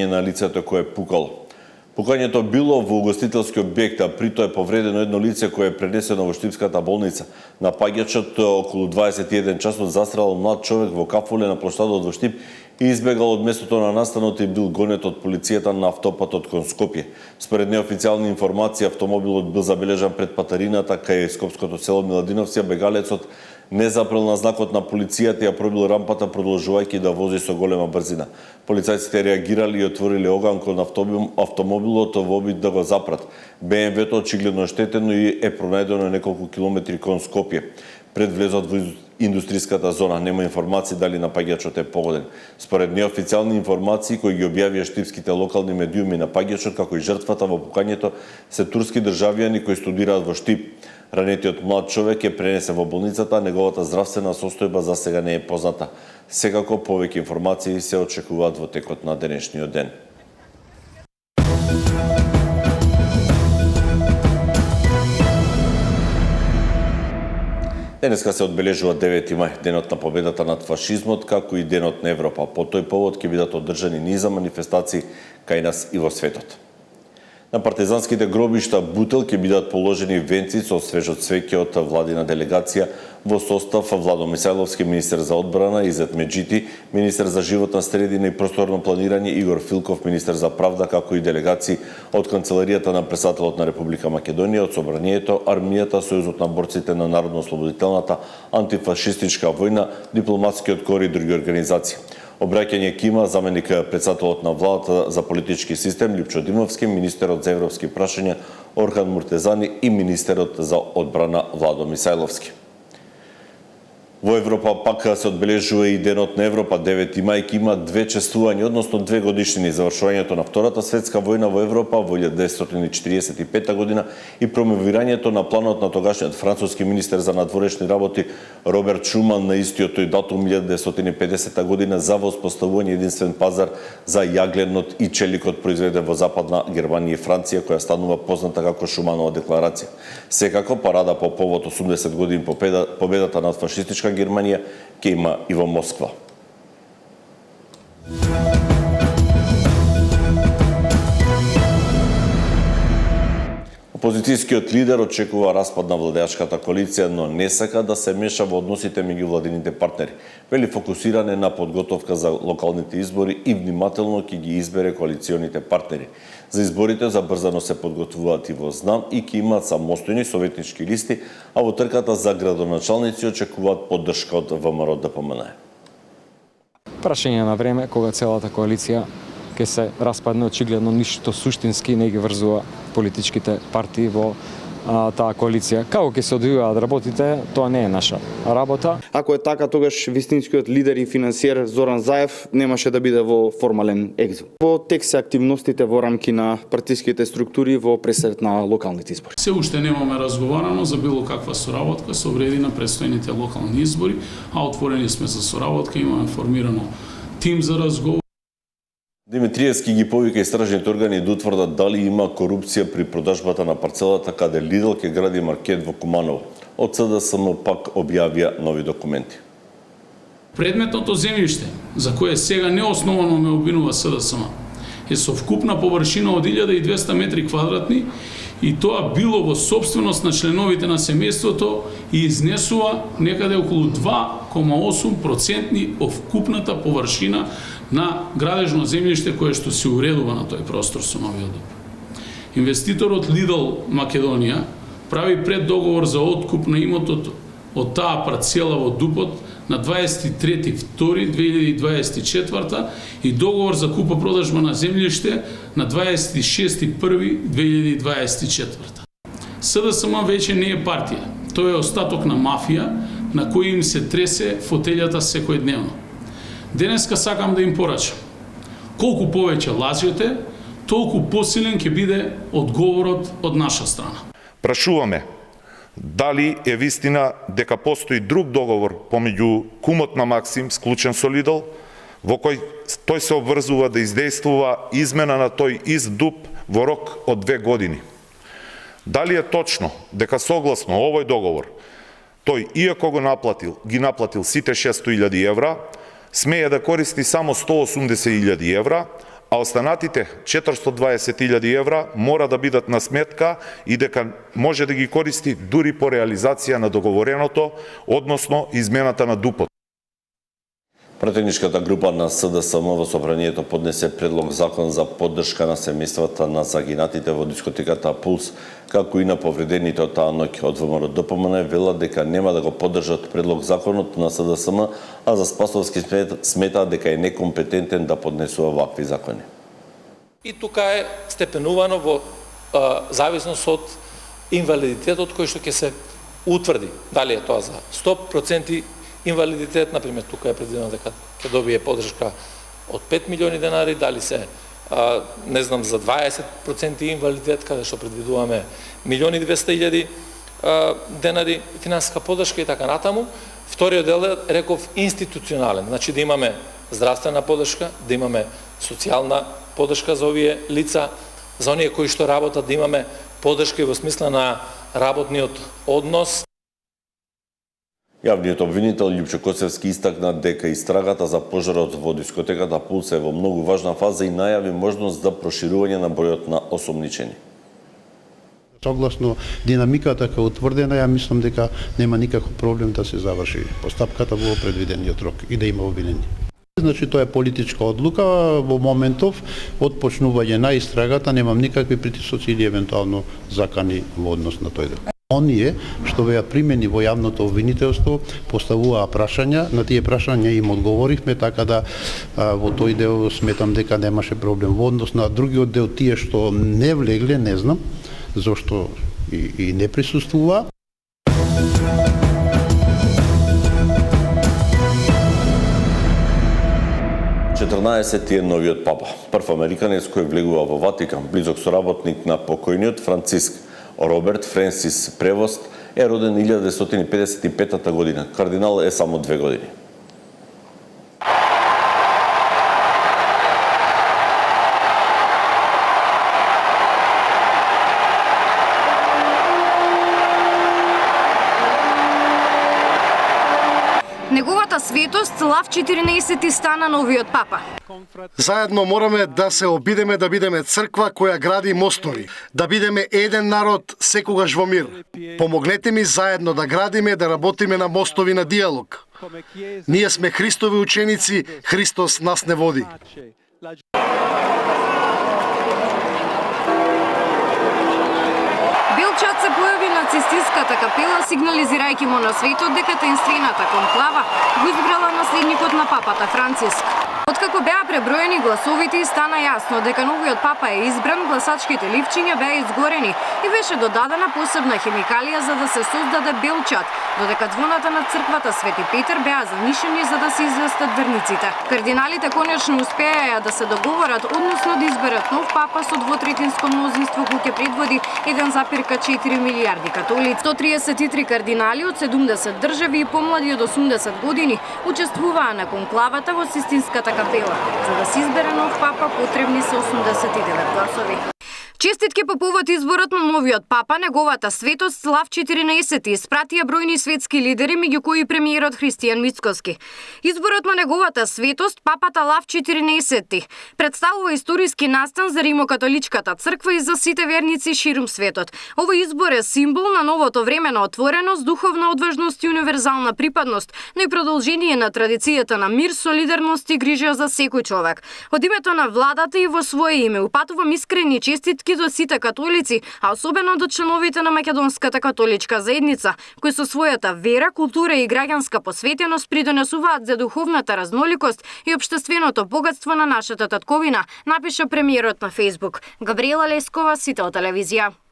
на лицето кое е пукало. Пукањето било во угостителски објект, а при тоа е повредено едно лице кое е пренесено во Штипската болница. Напаѓачот околу 21 часот застрелал млад човек во кафуле на плоштадот во Штип и избегал од местото на настанот и бил гонет од полицијата на автопатот кон Скопје. Според неофицијални информации, автомобилот бил забележан пред патарината кај скопското село Миладиновци, а бегалецот не запрел на знакот на полицијата и ја пробил рампата, продолжувајќи да вози со голема брзина. Полицајците реагирали и отворили оган кон автомобилот во обид да го запрат. БМВ-то очигледно е штетено и е пронајдено неколку километри кон Скопје. Пред влезот во индустријската зона нема информации дали напаѓачот е погоден. Според неофицијални информации кои ги објавија штипските локални медиуми, напаѓачот како и жртвата во пукањето се турски државјани кои студираат во Штип. Ранетиот млад човек е пренесен во болницата, неговата здравствена состојба за сега не е позната. Секако повеќе информации се очекуваат во текот на денешниот ден. Денеска се одбележува 9 мај, денот на победата над фашизмот, како и денот на Европа. По тој повод ќе бидат одржани низа манифестации кај нас и во светот. На партизанските гробишта Бутел ќе бидат положени венци со свежо цвеќе од владина делегација во состав Владо Мисајловски, министер за одбрана, Изет Меджити, министер за животна средина и просторно планирање, Игор Филков, министер за правда, како и делегации од Канцеларијата на председателот на Република Македонија, од Собранието, армијата, Сојузот на борците на народно-ослободителната антифашистичка војна, дипломатскиот кор и други организации. Обраќање кима заменик председателот на владата за политички систем Лјупчо Димовски, министерот за европски прашања Орхан Муртезани и министерот за одбрана Владо Мисајловски. Во Европа пак се одбележува и денот на Европа. 9 мај има две чествувања, односно 2 годишнини завршувањето на Втората светска војна во Европа во 1945 година и промовирањето на планот на тогашниот француски министер за надворешни работи Роберт Шуман на истиот тој датум 1950 година за воспоставување единствен пазар за јагленот и челикот произведен во Западна Германија и Франција, која станува позната како Шуманова декларација. Секако парада по повод 80 години победата над фашистичка Германија ќе има и во Москва. Опозицијскиот лидер очекува распад на владеачката коалиција, но не сака да се меша во односите меѓу владините партнери. Вели фокусиране на подготовка за локалните избори и внимателно ќе ги избере коалиционите партнери. За изборите забрзано се подготвуваат и во Знам и ќе имаат самостојни советнички листи, а во трката за градоначалници очекуваат поддршка од ВМРО ДПМН. Прашање на време кога целата коалиција ќе се распадне, очигледно ништо суштински не ги врзува политичките партии во таа коалиција. Како ќе се одвиваат работите, тоа не е наша работа. Ако е така, тогаш вистинскиот лидер и финансиер Зоран Заев немаше да биде во формален екзил. Во тек се активностите во рамки на партиските структури во пресед на локалните избори. Се уште немаме разговарано за било каква соработка со вреди на предстојните локални избори, а отворени сме за соработка, имаме формирано тим за разговор. Димитриевски ги повика истражните органи да утврдат дали има корупција при продажбата на парцелата каде Лидл ќе гради маркет во Куманово. Од СДСМ пак објавија нови документи. Предметното земјиште, за кое сега неосновано ме обвинува СДСМ, е со вкупна површина од 1200 метри квадратни и тоа било во собственост на членовите на семејството и изнесува некаде околу 2,8% од вкупната површина на градежно земјиште кое што се уредува на тој простор со новиот ДУП. Инвеститорот Лидл Македонија прави преддоговор за откуп на имотот од таа парцела во ДУПот на 23.2.2024 и договор за купо-продажба на земјиште на 26.1.2024. СДСМ веќе не е партија. Тој е остаток на мафија на кој им се тресе фотелјата секојдневно. Денеска сакам да им порачам. Колку повеќе лажете, толку посилен ќе биде одговорот од наша страна. Прашуваме дали е вистина дека постои друг договор помеѓу кумот на Максим склучен со Лидл, во кој тој се обврзува да издействува измена на тој ист ДУП во рок од 2 години. Дали е точно дека согласно овој договор тој, иако ги наплатил сите 600.000 евра, смее да користи само 180.000 евра, а останатите 420.000 евра мора да бидат на сметка и дека може да ги користи дури по реализација на договореното, односно измената на ДУП-от. Пратеничката група на СДСМ во собранието поднесе предлог закон за поддршка на семејствата на загинатите во дискотеката Пулс, како и на повредените од таа ноќ. Од ВМРО ДПМН велат дека нема да го поддржат предлог законот на СДСМ, а за Спасовски смета дека е некомпетентен да поднесува вакви закони. И тука е степенувано во зависност од инвалидитетот кој што ќе се утврди. Дали е тоа за 100% инвалидитет, например, тука е предвидено дека ќе добие поддршка од 5 милиони денари, дали се не знам за 20% инвалидитет, каде што предвидуваме 1.200.000 денари финансиска поддршка и така натаму. Вториот дел е, реков, институционален, значи да имаме здравствена поддршка, да имаме социјална поддршка за овие лица, за оние кои што работат, да имаме поддршка и во смисла на работниот однос. Јавниот обвинител Љупчо Коцевски истакна дека истрагата за пожарот во дискотеката Пулс е во многу важна фаза и најави можност за проширување на бројот на осомничени. Согласно динамиката како утврдена, ја мислам дека нема никаков проблем да се заврши постапката во предвидениот рок и да има обвинени. Значи тоа е политичка одлука во моментов од почнување на истрагата, немам никакви притисоци или евентуално закани во однос на тој дел. Оние што беа примени во јавното обвинителство поставуваа прашања, на тие прашања им одговоривме, така да во тој дел сметам дека немаше проблем. Во однос на другиот дел, тие што не влегле, не знам зошто и не присуствуваа. Четрнаесетти е новиот папа. Прв американец кој влегува во Ватикан, близок соработник на покојниот Франциск. Роберт Френсис Превост е роден 1955 година. Кардинал е само 2 години. Неговата светост Лав 14 стана новиот папа. Заедно мораме да се обидеме да бидеме црква која гради мостови, да бидеме еден народ секогаш во мир. Помогнете ми заедно да градиме, да работиме на мостови на диалог. Ние сме Христови ученици, Христос нас не води. Белчат се појави на Цистинската капела, сигнализирајќи му на светот дека таинствената конклава го избрала наследникот на папата Франциск. Откако беа преброени гласовите, стана јасно дека новиот папа е избран, гласачките ливчиња беа изгорени и беше додадена посебна хемикалија за да се создаде белчат, додека звоната на црквата Свети Петар беа занишени за да се известат верниците. Кардиналите конечно успеа да се договорат, односно да изберат нов папа со двотретинско мнозинство кој ќе предводи 1,4 милијарди католици. 133 кардинали од 70 држави и помлади од 80 години учествуваа на конклавата во Систинската капела. За да се избере нов папа потребни се 89 гласови. Честитки по повод изборот на новиот папа, неговата светост Лав 14 испратија бројни светски лидери, меѓу кои премиерот Христијан Мицкоски. Изборот на неговата светост, папата Лав 14, представува историски настан за Римокатоличката црква и за сите верници ширум светот. Овој избор е символ на новото време на отвореност, духовна одважност и универзална припадност, но и продолжение на традицијата на мир, солидарност и грижа за секој човек. Од името на владата и во свое име упатувам искрени честитки до сите католици, а особено до членовите на Македонската католичка заедница, кои со својата вера, култура и граѓанска посветеност придонесуваат за духовната разноликост и општественото богатство на нашата татковина, напиша премиерот на Фејсбук. Габриела Лескова, Сител телевизија.